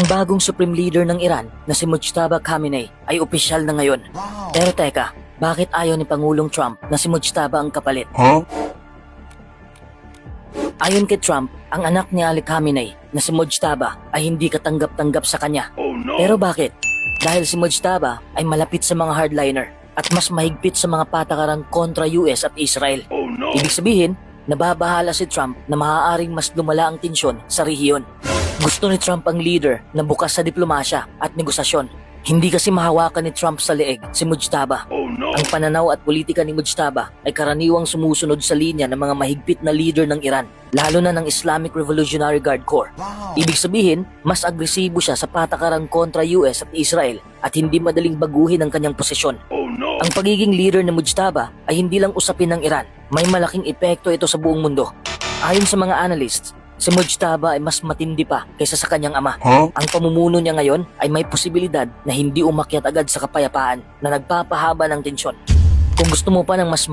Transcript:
Ang bagong Supreme Leader ng Iran na si Mujtaba Khamenei ay opisyal na ngayon. Pero teka, bakit ayaw ni Pangulong Trump na si Mujtaba ang kapalit? Ayon kay Trump, ang anak ni Ali Khamenei na si Mujtaba ay hindi katanggap-tanggap sa kanya. Pero bakit? Dahil si Mujtaba ay malapit sa mga hardliner at mas mahigpit sa mga patakaran kontra US at Israel. Ibig sabihin, nababahala si Trump na maaaring mas lumala ang tensyon sa rehiyon. Gusto ni Trump ang leader na bukas sa diplomasya at negosasyon. Hindi kasi mahawakan ni Trump sa leeg si Mujtaba. Ang pananaw at politika ni Mujtaba ay karaniwang sumusunod sa linya ng mga mahigpit na leader ng Iran, lalo na ng Islamic Revolutionary Guard Corps. Ibig sabihin, mas agresibo siya sa patakaran kontra US at Israel at hindi madaling baguhin ang kanyang posisyon. Ang pagiging leader ni Mujtaba ay hindi lang usapin ng Iran, may malaking epekto ito sa buong mundo. Ayon sa mga analysts, si Mujtaba ay mas matindi pa kaysa sa kanyang ama. Ang pamumuno niya ngayon ay may posibilidad na hindi umakyat agad sa kapayapaan na nagpapahaba ng tensyon. Kung gusto mo pa ng mas